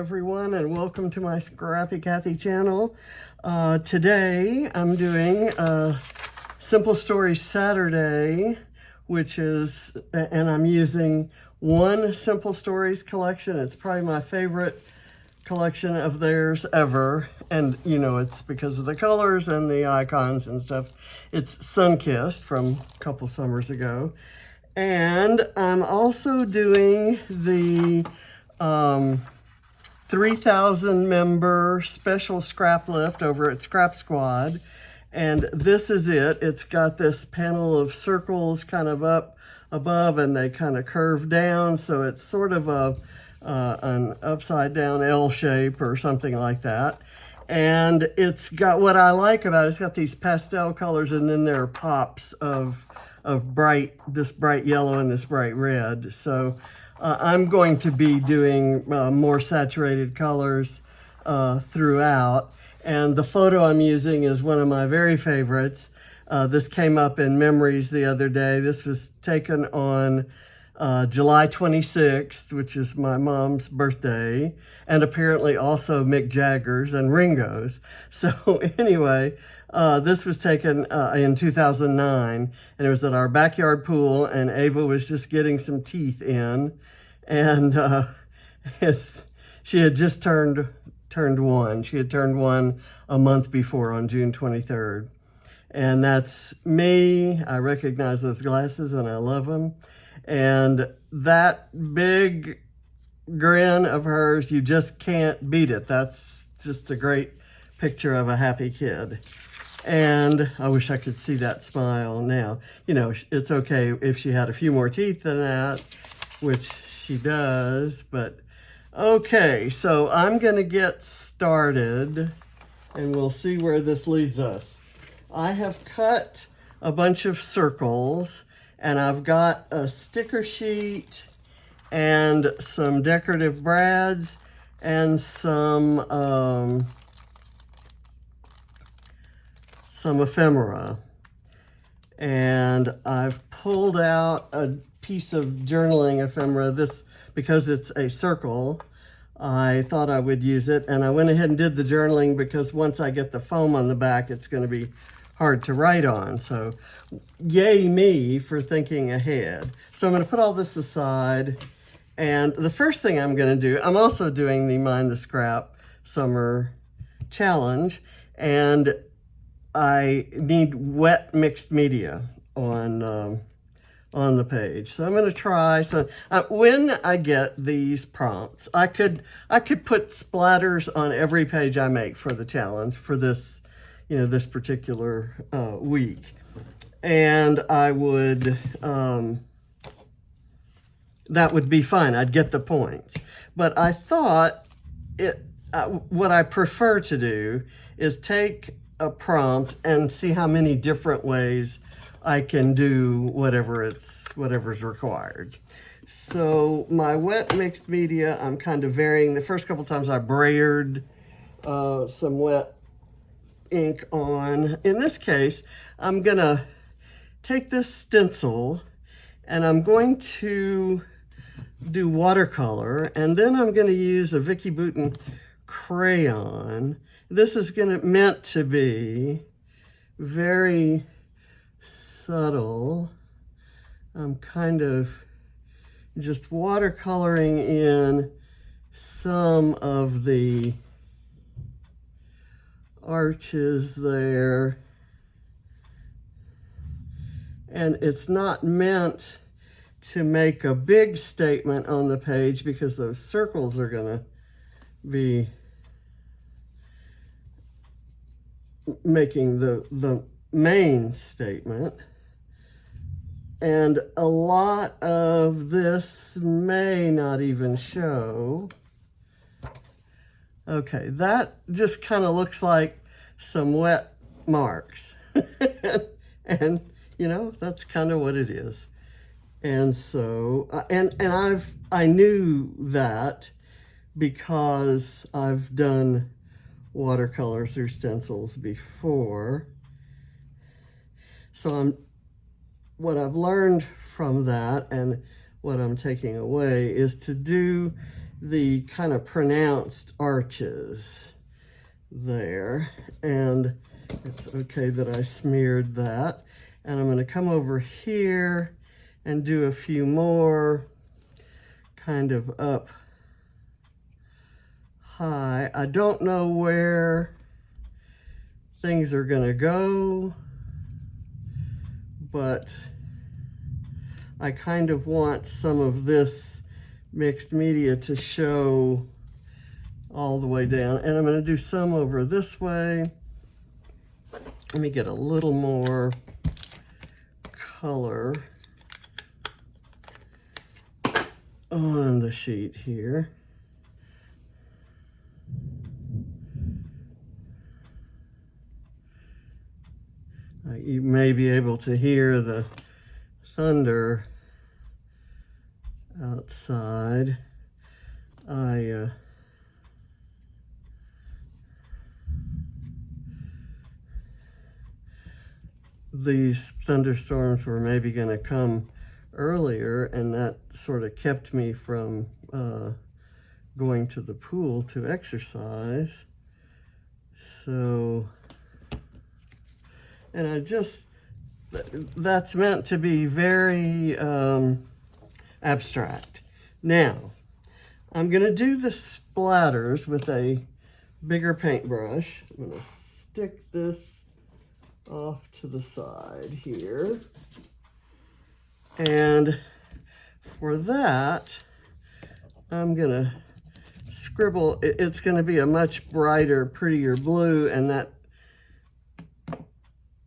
everyone, and welcome to my Scrappy Cathy channel. Today I'm doing a Simple Story Saturday, and I'm using one Simple Stories collection. It's probably my favorite collection of theirs ever, and you know, it's because of the colors and the icons and stuff. It's Sunkissed from a couple summers ago. And I'm also doing the 3,000 member special Scraplift over at Scrap Squad. And this is it. It's got this panel of circles kind of up above, and they kind of curve down. So it's sort of an upside down L shape or something like that. And it's got, what I like about it, it's got these pastel colors, and then there are pops of this bright yellow and this bright red. So I'm going to be doing more saturated colors throughout. And the photo I'm using is one of my very favorites. This came up in Memories the other day. This was taken on July 26th, which is my mom's birthday, and apparently also Mick Jagger's and Ringo's. So anyway, this was taken in 2009, and it was at our backyard pool, and Ava was just getting some teeth in, and she had just turned one. She had turned one a month before on June 23rd. And that's me. I recognize those glasses and I love them. And that big grin of hers, you just can't beat it. That's just a great picture of a happy kid. And I wish I could see that smile now. You know, it's okay if she had a few more teeth than that, which she does, but okay, so I'm gonna get started and we'll see where this leads us. I have cut a bunch of circles, and I've got a sticker sheet and some decorative brads and some ephemera. And I've pulled out a piece of journaling ephemera. This, because it's a circle, I thought I would use it, and I went ahead and did the journaling because once I get the foam on the back, it's going to be hard to write on. So yay me for thinking ahead. So I'm going to put all this aside, and the first thing I'm going to do, I'm also doing the Mind the Scrap Summer Challenge, and I need wet mixed media on the page. So I'm going to try some. When I get these prompts, I could put splatters on every page I make for the challenge for this, you know, this particular week, and I would that would be fine. I'd get the points. But I thought what I prefer to do is take a prompt and see how many different ways I can do whatever's required. So my wet mixed media, I'm kind of varying. The first couple times I brayered some wet ink on. In this case, I'm gonna take this stencil and I'm going to do watercolor, and then I'm gonna use a Vicki Boutin crayon. This is meant to be very subtle. I'm kind of just watercoloring in some of the arches there. And it's not meant to make a big statement on the page because those circles are going to be making the main statement. And a lot of this may not even show. Okay, that just kind of looks like some wet marks. And you know, that's kind of what it is. And so, I knew that because I've done watercolor through stencils before. So what I've learned from that and what I'm taking away is to do the kind of pronounced arches there. And it's okay that I smeared that. And I'm going to come over here and do a few more kind of up high. I don't know where things are going to go, but I kind of want some of this mixed media to show all the way down. And I'm going to do some over this way. Let me get a little more color on the sheet here. You may be able to hear the thunder outside. These thunderstorms were maybe going to come earlier, and that sort of kept me from going to the pool to exercise. So, and that's meant to be very abstract. Now, I'm going to do the splatters with a bigger paintbrush. I'm going to stick this off to the side here. And for that, I'm going to scribble. It's going to be a much brighter, prettier blue, and that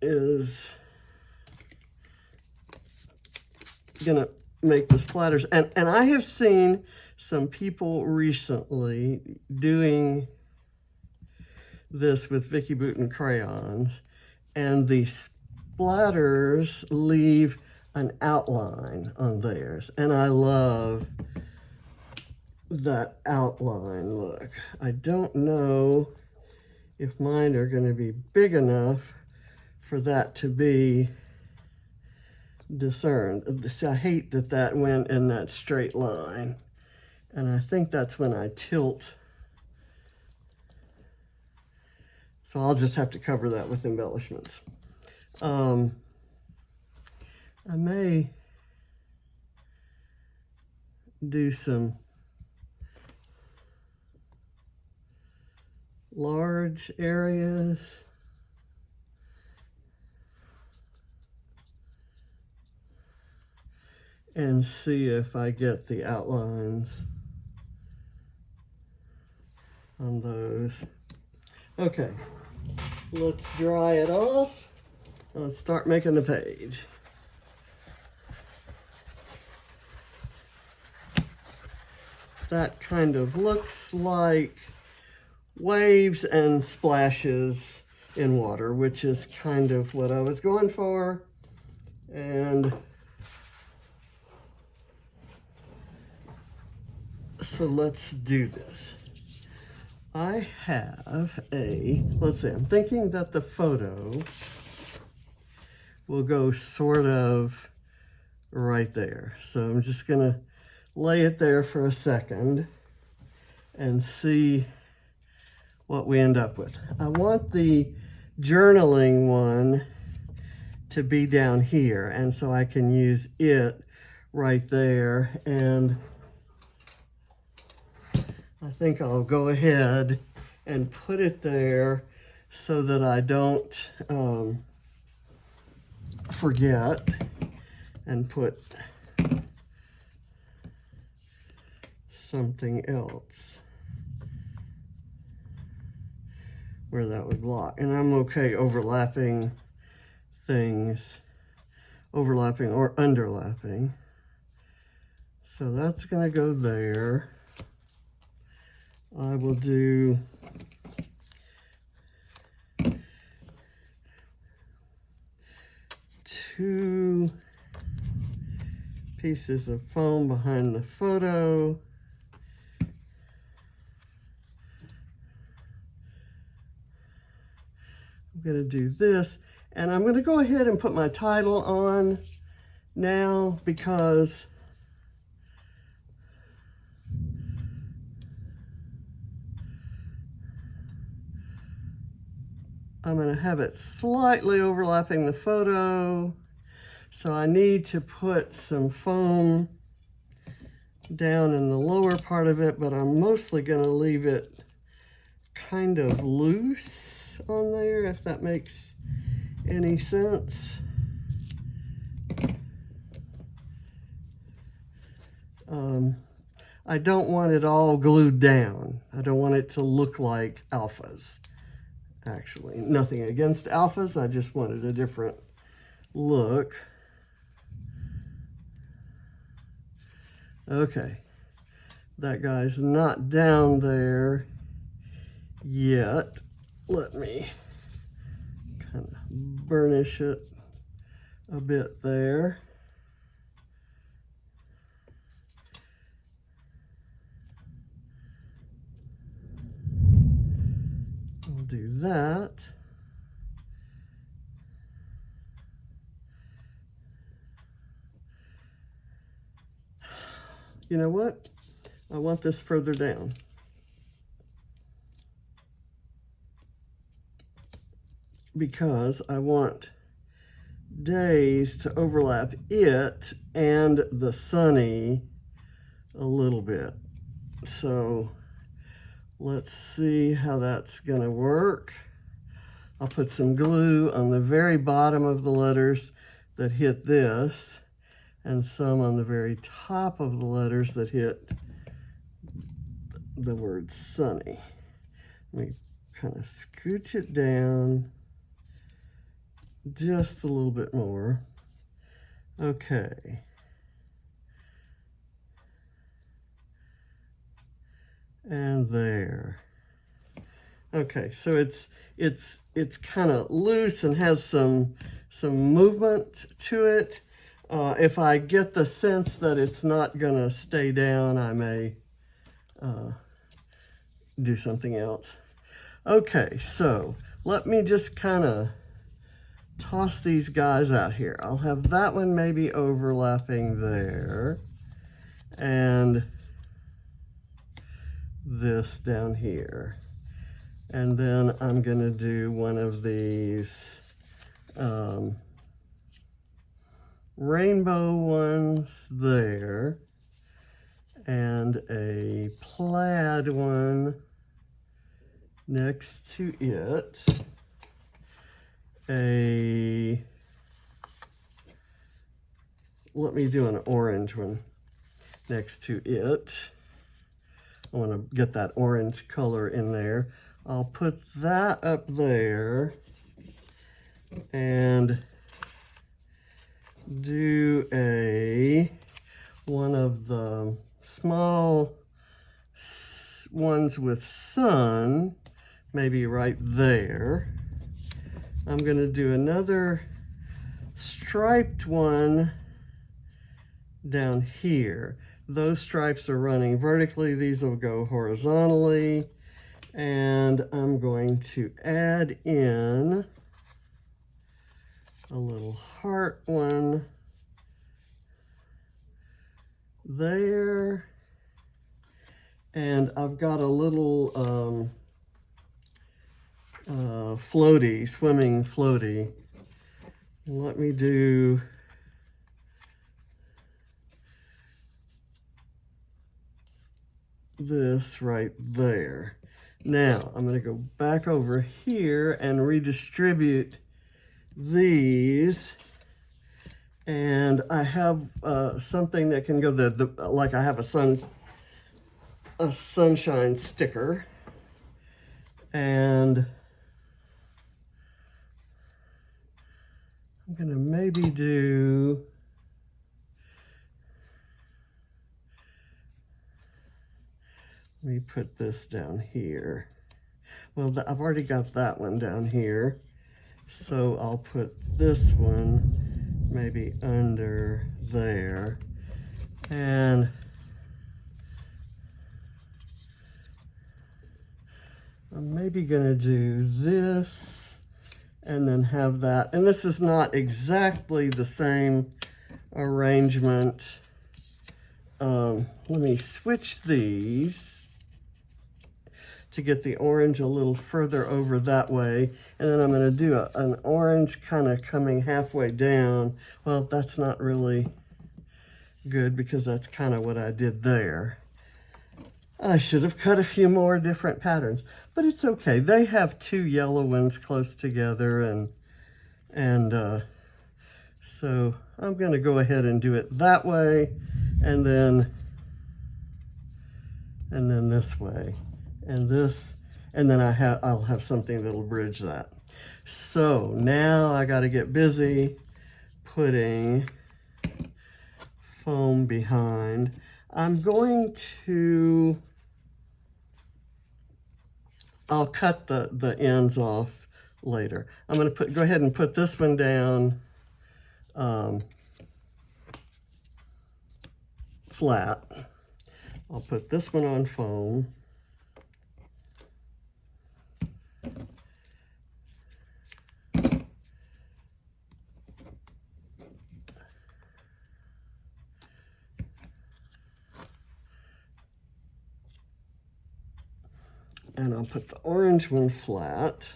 is going to make the splatters. And I have seen some people recently doing this with Vicki Boutin crayons, and the splatters leave an outline on theirs, and I love that outline look. I don't know if mine are going to be big enough for that to be discerned. See, I hate that that went in that straight line, and I think that's when I tilt. So I'll just have to cover that with embellishments. I may do some large areas. And see if I get the outlines on those. Okay, let's dry it off. Let's start making the page. That kind of looks like waves and splashes in water, which is kind of what I was going for. And so let's do this. I have let's see, I'm thinking that the photo will go sort of right there. So I'm just gonna lay it there for a second and see what we end up with. I want the journaling one to be down here, and so I can use it right there. And I think I'll go ahead and put it there so that I don't forget, and put something else where that would block. And I'm okay overlapping things, overlapping or underlapping. So that's gonna go there. I will do two pieces of foam behind the photo. I'm going to do this, and I'm going to go ahead and put my title on now, because I'm going to have it slightly overlapping the photo. So I need to put some foam down in the lower part of it, but I'm mostly going to leave it kind of loose on there, if that makes any sense. I don't want it all glued down. I don't want it to look like alphas. Actually, nothing against alphas, I just wanted a different look. Okay, that guy's not down there yet. Let me kind of burnish it a bit there. I'll do that. You know what? I want this further down. Because I want days to overlap it and the sunny a little bit. So let's see how that's gonna work. I'll put some glue on the very bottom of the letters that hit this, and some on the very top of the letters that hit the word sunny. Let me kind of scooch it down just a little bit more. Okay. And there. Okay, so it's kind of loose and has some movement to it. If I get the sense that it's not gonna stay down, I may do something else. Okay, so let me just kind of toss these guys out here. I'll have that one maybe overlapping there, and this down here. And then I'm gonna do one of these rainbow ones there, and a plaid one next to it. Let me do an orange one next to it. I want to get that orange color in there. I'll put that up there and do one of the small ones with sun, maybe right there. I'm going to do another striped one down here. Those stripes are running vertically, these will go horizontally, and I'm going to add in a little heart one there, and I've got a little floaty, swimming floaty. Let me do this right there. Now I'm going to go back over here and redistribute these, and I have something that can go like I have a sunshine sticker, and I'm going to maybe do let me put this down here. Well, I've already got that one down here, so I'll put this one maybe under there, and I'm maybe gonna do this and then have that, and this is not exactly the same arrangement. Let me switch these to get the orange a little further over that way. And then I'm going to do an orange kind of coming halfway down. Well, that's not really good because that's kind of what I did there. I should have cut a few more different patterns, but it's okay. They have two yellow ones close together, and so I'm going to go ahead and do it that way, and then this way, and this, and then I'll have something that'll bridge that. So now I got to get busy putting foam behind. I'm going to, I'll cut the ends off later. I'm going to go ahead and put this one down flat. I'll put this one on foam. And I'll put the orange one flat.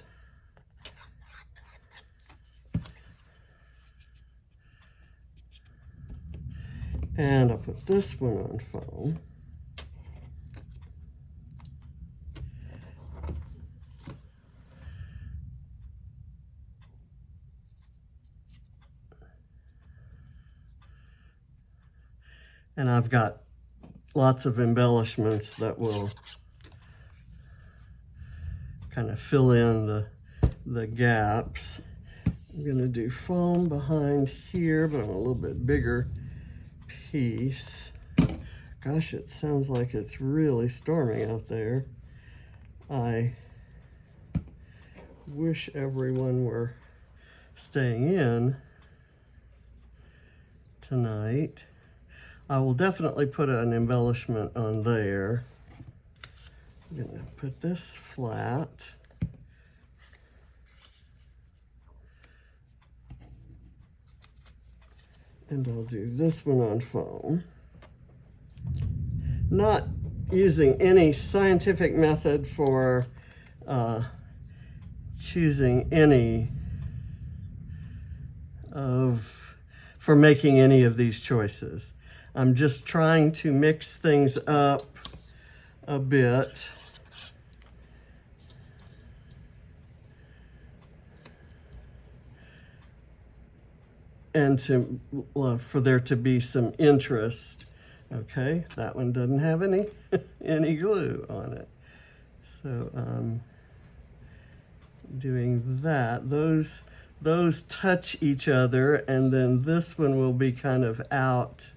And I'll put this one on foam. And I've got lots of embellishments that will kind of fill in the gaps. I'm going to do foam behind here, but on a little bit bigger piece. Gosh, it sounds like it's really storming out there. I wish everyone were staying in tonight. I will definitely put an embellishment on there. I'm going to put this flat. And I'll do this one on foam. Not using any scientific method for choosing for making any of these choices. I'm just trying to mix things up a bit. And for there to be some interest. Okay, that one doesn't have any glue on it. So doing that. Those touch each other, and then this one will be kind of out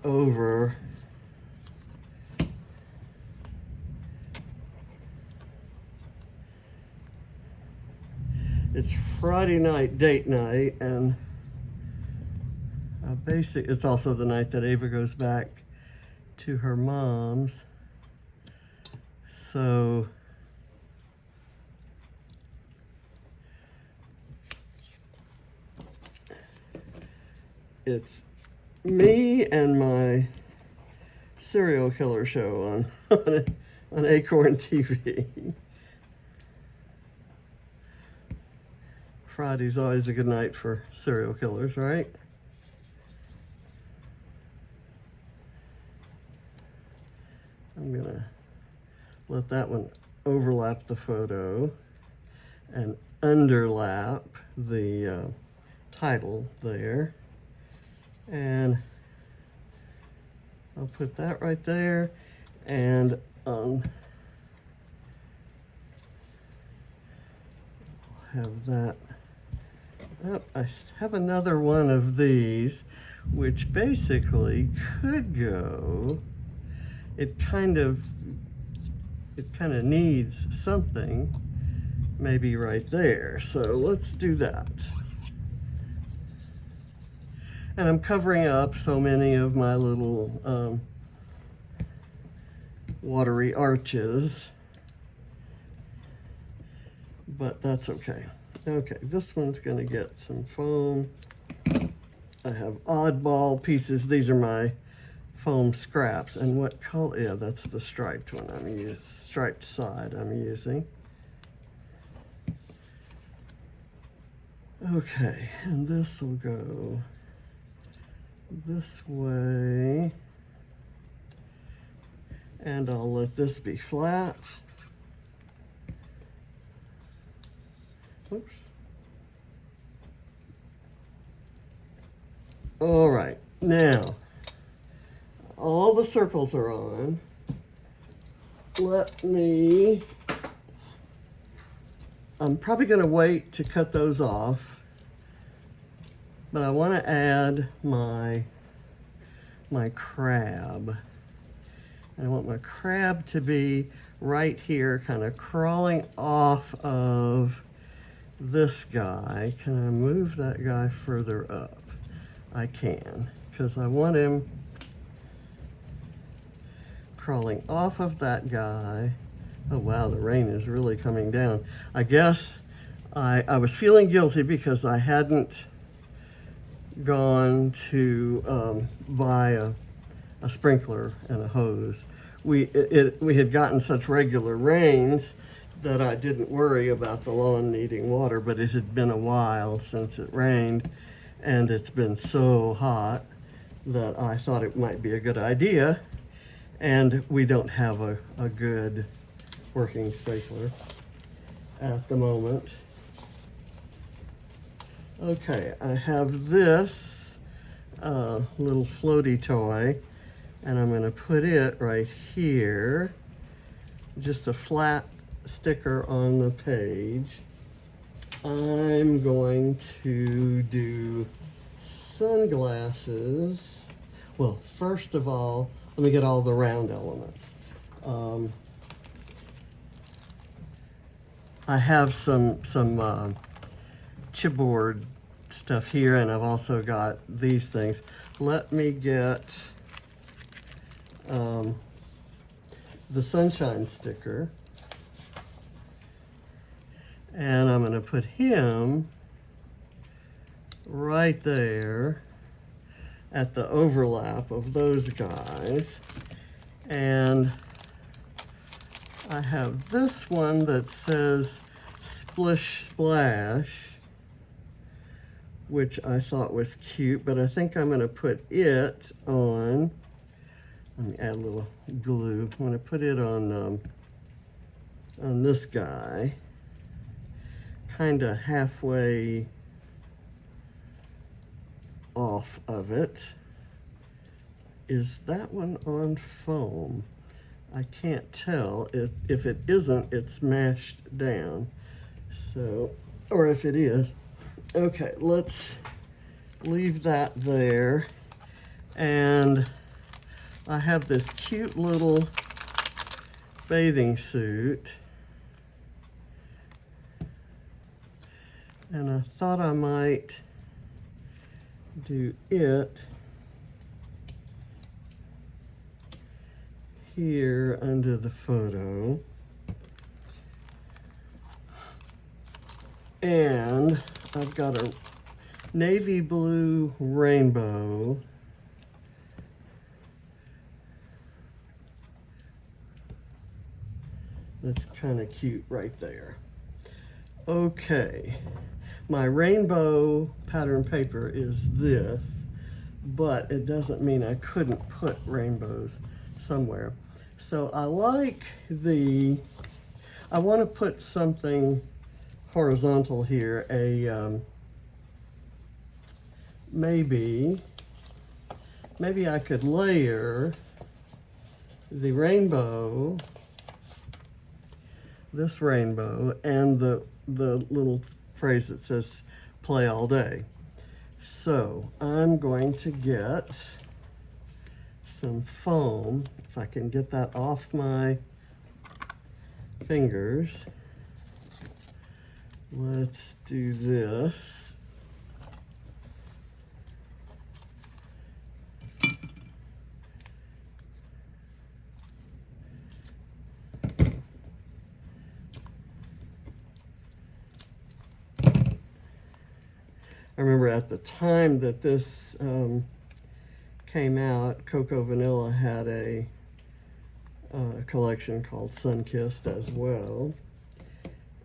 over. It's Friday night, date night, and it's also the night that Ava goes back to her mom's. So it's me and my serial killer show on Acorn TV. Friday's always a good night for serial killers, right? I'm gonna let that one overlap the photo and underlap the title there. And I'll put that right there, and have that. Oh, I have another one of these, which basically could go. It kind of needs something, maybe right there. So let's do that. And I'm covering up so many of my little watery arches, but that's okay. Okay, this one's gonna get some foam. I have oddball pieces. These are my foam scraps. And what color? Yeah, that's the striped one I'm using, striped side I'm using. Okay, and this will go this way. And I'll let this be flat. Oops. All right, now, all the circles are on. I'm probably gonna wait to cut those off, but I wanna add my crab. And I want my crab to be right here, kind of crawling off of this guy. Can I move that guy further up? I can, because I want him crawling off of that guy. Oh wow, the rain is really coming down. I guess I was feeling guilty because I hadn't gone to buy a sprinkler and a hose. We had gotten such regular rains that I didn't worry about the lawn needing water, but it had been a while since it rained, and it's been so hot that I thought it might be a good idea, and we don't have a good working sprinkler at the moment. Okay, I have this little floaty toy, and I'm going to put it right here, just a flat sticker on the page. I'm going to do sunglasses. Well, first of all, let me get all the round elements. I have some chipboard stuff here, and I've also got these things. Let me get the sunshine sticker, and I'm going to put him right there at the overlap of those guys. And I have this one that says Splish Splash, which I thought was cute, but I think I'm going to put it on. Let me add a little glue. I'm going to put it on this guy, kind of halfway off of it. Is that one on foam? I can't tell. If it isn't, it's mashed down. So, or if it is. Okay, let's leave that there. And I have this cute little bathing suit. And I thought I might do it here under the photo. And I've got a navy blue rainbow. That's kind of cute right there. Okay, my rainbow pattern paper is this, but it doesn't mean I couldn't put rainbows somewhere. So I like I want to put something horizontal here, maybe I could layer the rainbow, this rainbow, and the little phrase that says play all day. So I'm going to get some foam, if I can get that off my fingers. Let's do this. I remember at the time that this came out, Cocoa Vanilla had a collection called Sun-Kissed as well.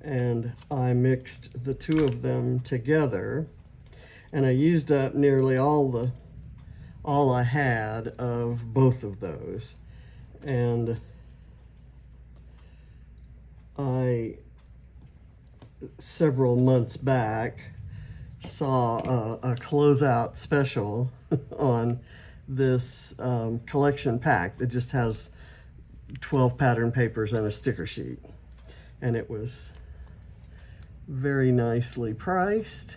And I mixed the two of them together, and I used up nearly all I had of both of those. And I, several months back, saw a closeout special on this collection pack that just has 12 pattern papers and a sticker sheet. And it was very nicely priced,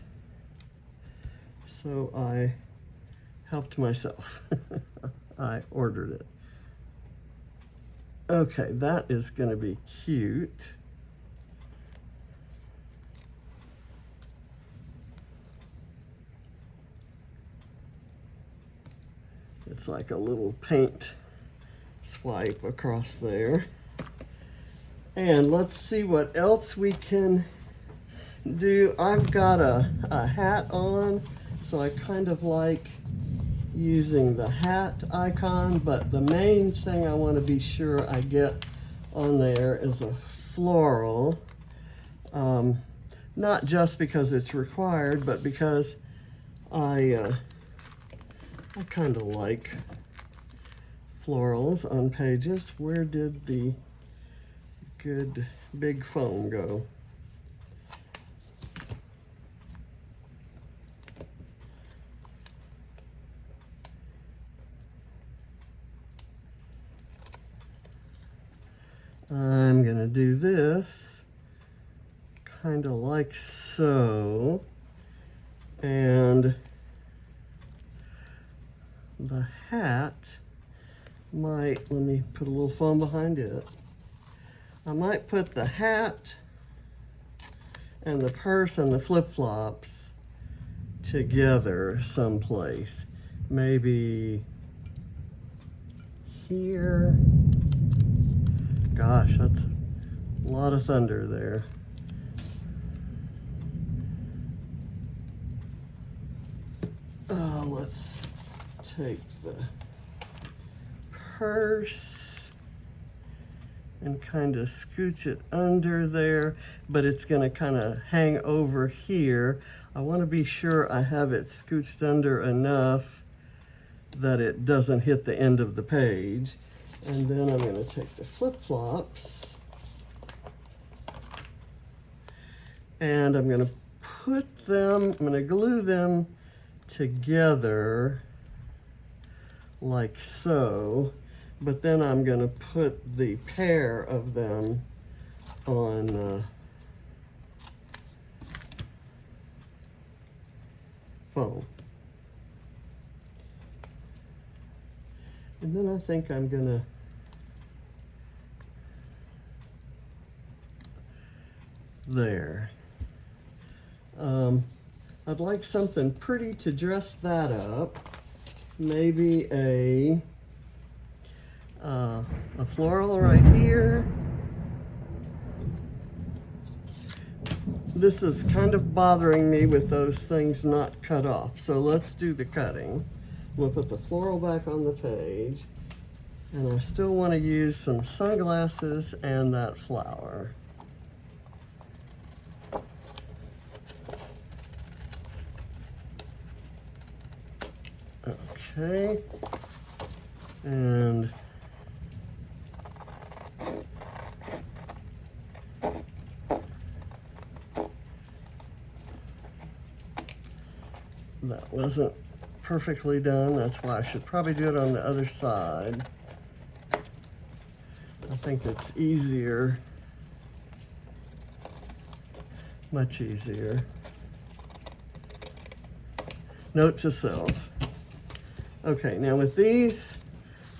so I helped myself. I ordered it. Okay, that is going to be cute. It's like a little paint swipe across there. And let's see what else we can do. I've got a hat on, so I kind of like using the hat icon, but the main thing I want to be sure I get on there is a floral. Not just because it's required, but because I kind of like florals on pages. Where did the good big foam go? I'm gonna do this kind of like so, and the hat might, let me put a little foam behind it. I might put the hat and the purse and the flip-flops together someplace. Maybe here. Gosh, that's a lot of thunder there. Let's take the purse and kind of scooch it under there, but it's going to kind of hang over here. I want to be sure I have it scooched under enough that it doesn't hit the end of the page. And then I'm going to take the flip-flops and I'm going to put them, I'm going to glue them together like so, but then I'm going to put the pair of them on foam. And then I think I'm gonna there. I'd like something pretty to dress that up. Maybe a floral right here. This is kind of bothering me with those things not cut off. So let's do the cutting. We'll put the floral back on the page, and I still want to use some sunglasses and that flower. Okay, and that wasn't perfectly done. That's why I should probably do it on the other side. I think it's easier, much easier. Note to self. Okay, now with these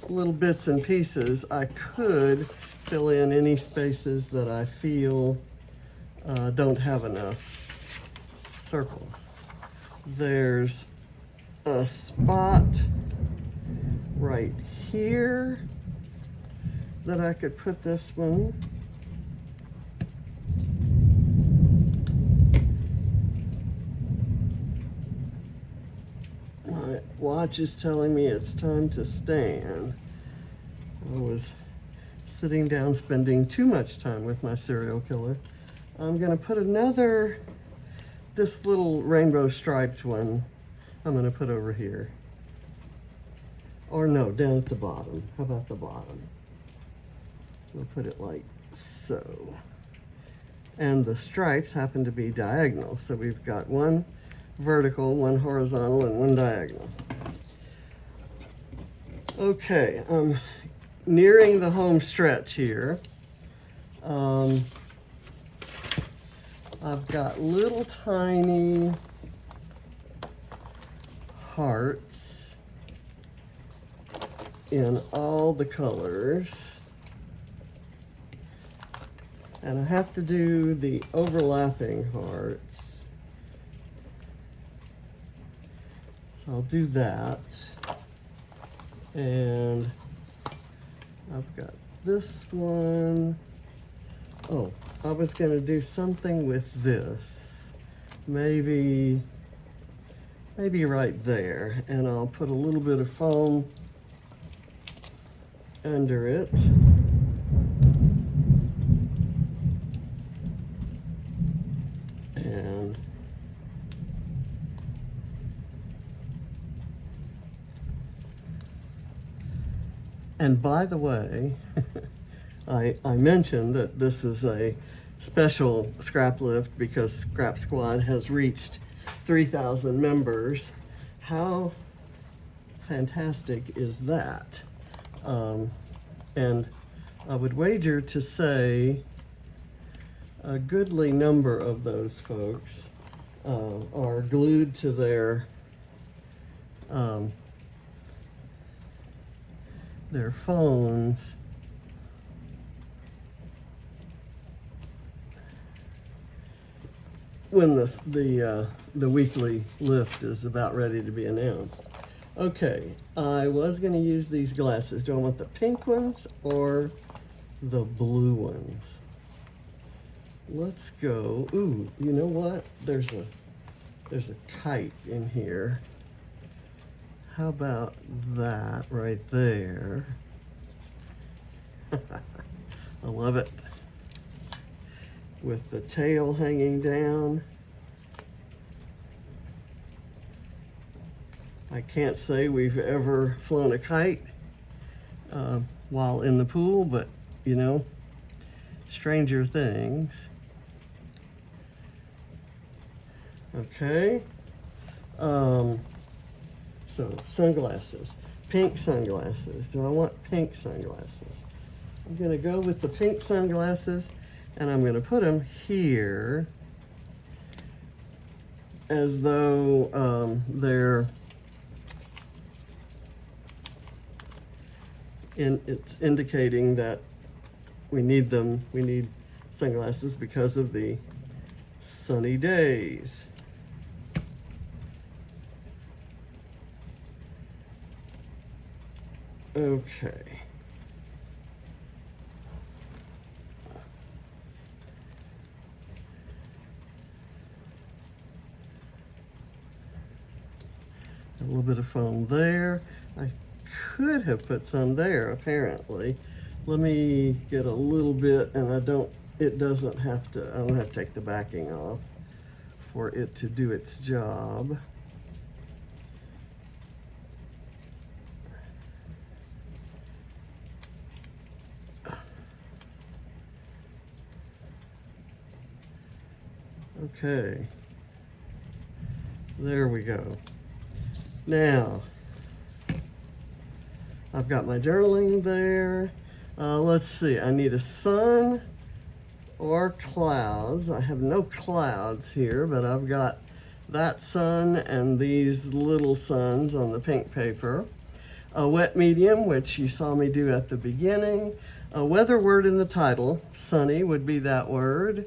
little bits and pieces, I could fill in any spaces that I feel don't have enough circles. There's a spot right here that I could put this one. watch is telling me it's time to stand. I was sitting down spending too much time with my serial killer. I'm gonna put this little rainbow striped one, I'm gonna put over here. Or no, down at the bottom. How about the bottom? We'll put it like so. And the stripes happen to be diagonal. So we've got one vertical, one horizontal, and one diagonal. Okay, I'm nearing the home stretch here. I've got little tiny hearts in all the colors. And I have to do the overlapping hearts. So I'll do that. And I've got this one. Oh, I was gonna do something with this. Maybe right there. And I'll put a little bit of foam under it. And by the way, I mentioned that this is a special Scraplift because Scrap Squad has reached 3,000 members. How fantastic is that? And I would wager to say a goodly number of those folks are glued to their phones when the weekly lift is about ready to be announced. Okay, I was going to use these glasses. Do I want the pink ones or the blue ones? Let's go. Ooh, you know what? There's a kite in here. How about that right there? I love it. With the tail hanging down. I can't say we've ever flown a kite while in the pool, but you know, stranger things. Okay. So sunglasses, pink sunglasses. Do I want pink sunglasses? I'm gonna go with the pink sunglasses and I'm gonna put them here as though it's indicating that we need them. We need sunglasses because of the sunny days. Okay. A little bit of foam there. I could have put some there, apparently. Let me get a little bit, and I don't have to take the backing off for it to do its job. Okay, there we go. Now, I've got my journaling there. Let's see, I need a sun or clouds. I have no clouds here, but I've got that sun and these little suns on the pink paper. A wet medium, which you saw me do at the beginning. A weather word in the title, sunny would be that word.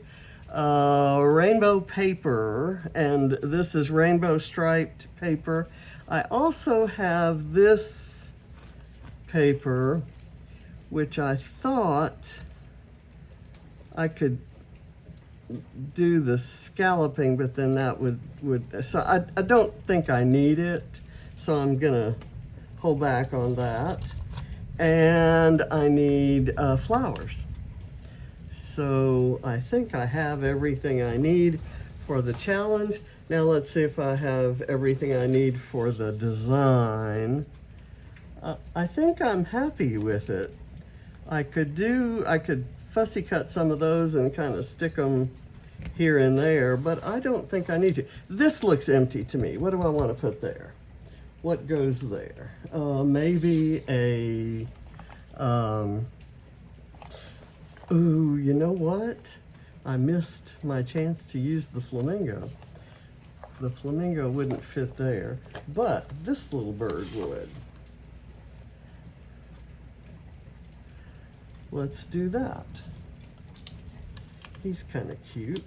Rainbow paper, and this is rainbow striped paper. I also have this paper, which I thought I could do the scalloping, but then that would so I don't think I need it. so I'm gonna hold back on that. And I need flowers. So I think I have everything I need for the challenge. Now let's see if I have everything I need for the design. I think I'm happy with it. I could fussy cut some of those and kind of stick them here and there, but I don't think I need to. This looks empty to me. What do I want to put there? What goes there? Maybe a, ooh, you know what? I missed my chance to use the flamingo. The flamingo wouldn't fit there, but this little bird would. Let's do that. He's kind of cute.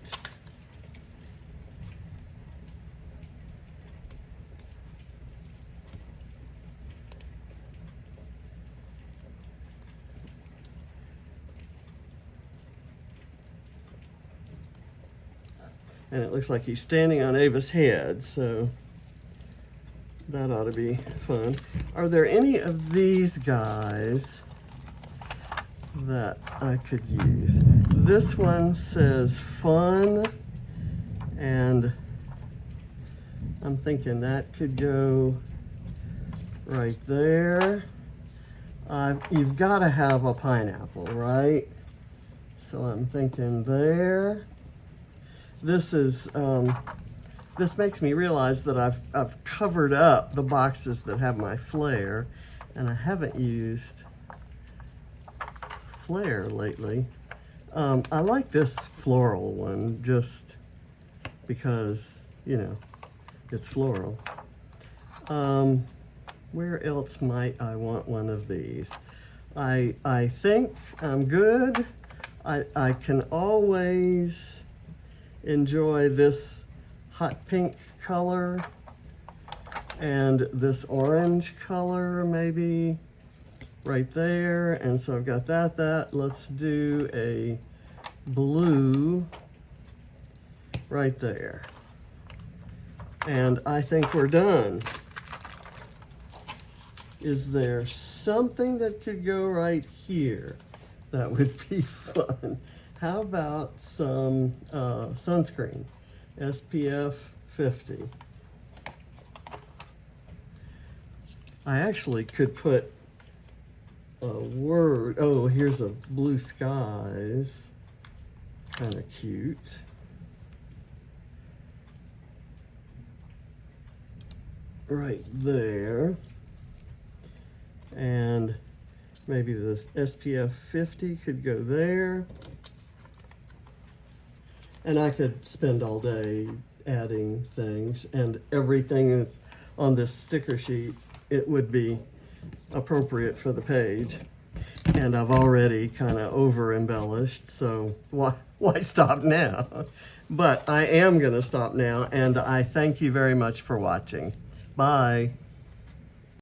And it looks like he's standing on Ava's head, so that ought to be fun. Are there any of these guys that I could use? This one says fun, and I'm thinking that could go right there. You've got to have a pineapple, right? So I'm thinking there. This is this makes me realize that I've covered up the boxes that have my flare, and I haven't used flare lately. I like this floral one just because, you know, it's floral. Where else might I want one of these? I think I'm good. I can always enjoy this hot pink color and this orange color maybe right there. And so I've got that. Let's do a blue right there. And I think we're done. Is there something that could go right here that would be fun? How about some sunscreen, SPF 50. I actually could put a word, oh, here's a blue skies, kind of cute. Right there. And maybe this SPF 50 could go there. And I could spend all day adding things, and everything that's on this sticker sheet, it would be appropriate for the page. And I've already kind of over embellished, so why stop now? But I am gonna stop now, and I thank you very much for watching. Bye.